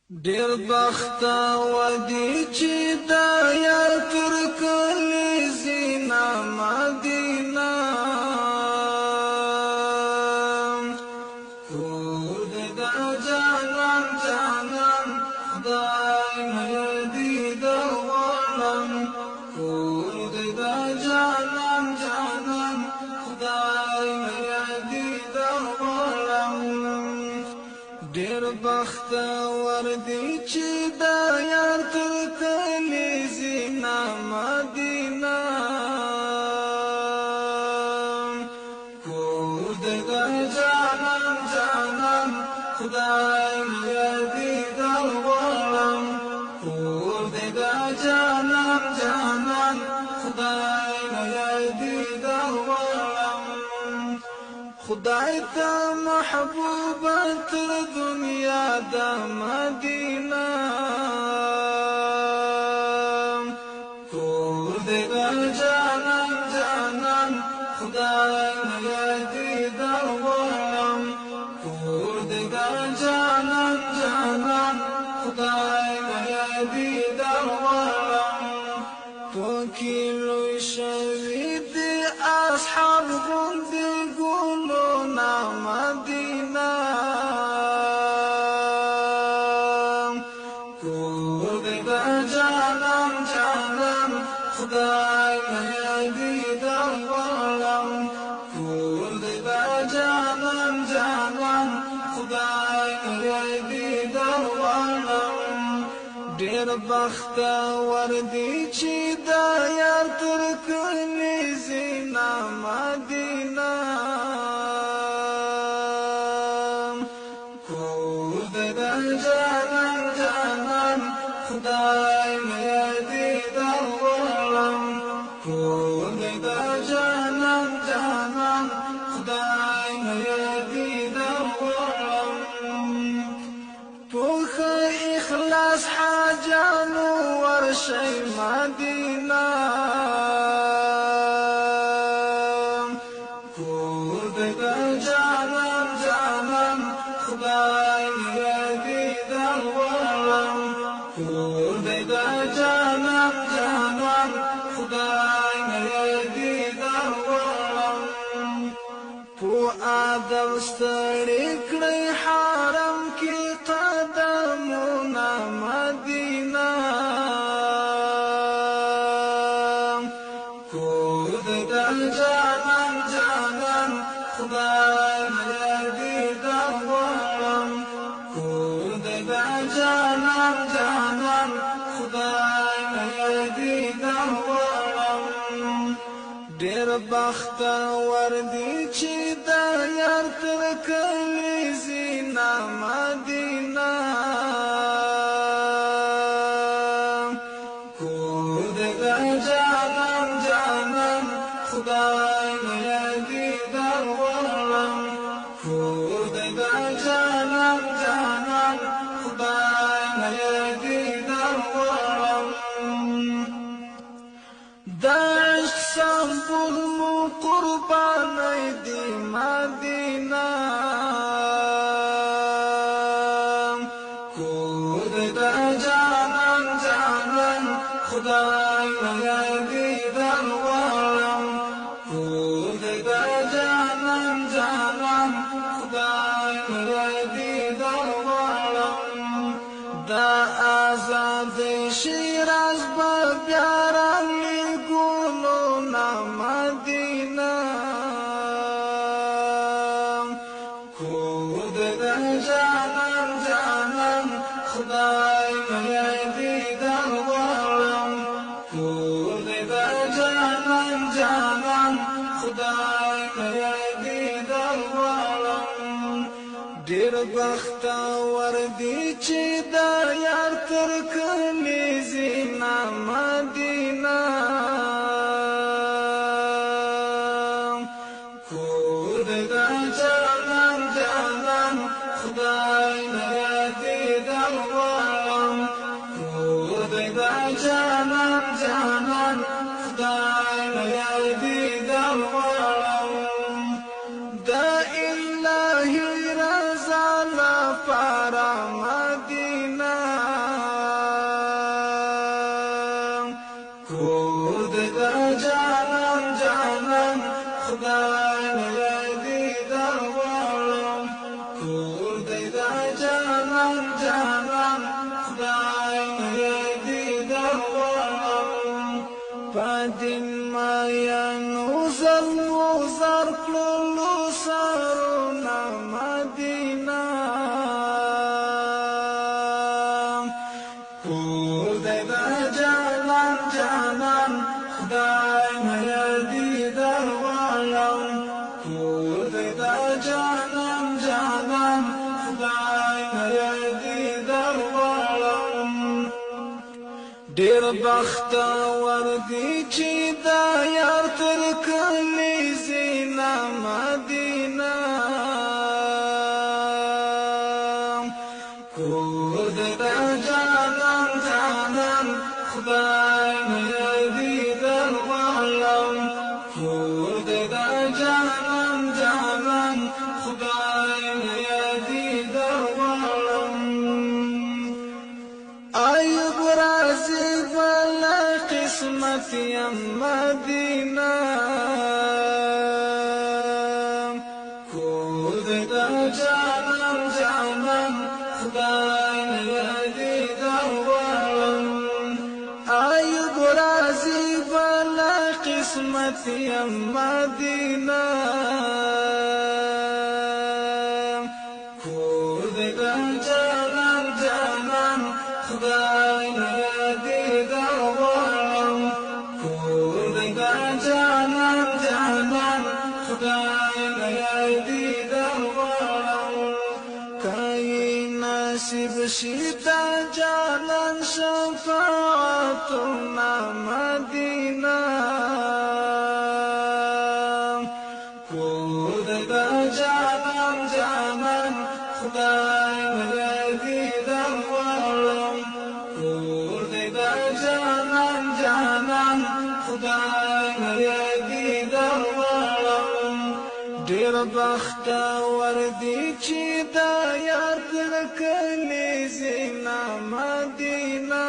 ډیر بختور دی چې دا یار تر کلی زینا مدینه کور دې دا جانان جانان خدای مې دې درغلم کور دې دا جانان جانان خدای مې دې درغلم ډیر بختور دی چې دا یار تر کلی زینا مدینه کور دې دا جانان جانان خدای مې دې درغلم کور دې دا جانان جانان خدای مې دې درغلم خدای ته محبوب تر دنیا د مدینه کور دې جانان جانان خدای مې دې درغلم کور دې جانان جانان خدای مې دې درغلم پوکې لوی شوي دي اصحاب غوندې ګلونه مدینه کور دې جانان جانان خدای مې دې درغلم کور دې جانان جانان خدای مې دې درغلم ډیر بختور دی چې دا یار تر کلی زینا مدینه کور دې جانان جانان خدای مې دې درغلم کور دې جانان جانان خدای مې دې درغلم پوخ اخلاص حاجانو ورشي مدینه کور دې جانان جانان خدای مې دې درغلم کور دې جانان جانان خدای مې دې درغلم پو آدم ستړي کړی حرم کې قدمونه مدینه کور دې جانان جانان خدای مې دې درغلم کور دې جانان جانان خدای مې دې درغلم ډیر بختور دی چې دا یار تر کلی زینا مدینه کور دې جانان جانان خدای مې دې درغلم کور دې جانان جانان خدای مې دې درغلم داشت سمبول مو قربانی دی مدینه کور دې جانان جانان خدای مې دې درغلم کور دې جانان جانان خدای مې دې درغلم دا آزاد شیراز بیا رنګ ګلونه مدینه کور دې جانان جانان خدای مې دې درغلم کور دې جانان جانان خدای مې دې درغلم ډیر بختور دی چې دا یار تر کلی زینا مدینه کور دې جانان جانان خدای مې دې درغلم کور دې جانان جانان خدای مې دې درغلم دا الهی رضا لپاره مدینه ډېر بختور دی چې دا یار تر کلی زینا مدینه کور د جانان جانان خدای مې دیدن غواړم کور د جانان جانان خدای مې دیدن غواړم ایوب راځي بلا قسمت یم مدینه کور د جانان جانان خدای مې دیدن غواړم ایوب راځي بلا قسمت یم مدینه کور د جانان جانان خدای مې دیدن غواړم کور د جانان جانان خدای مې دیدن غواړم کای نصیب شي دا جانان شفاعتنا مدینه کور د جانان جانان خدای مې دیدن غواړم کور د جانان جانان خدای مې دیدن غواړم ډېر بختور دی چې دا یار تر کلی زینا مدینه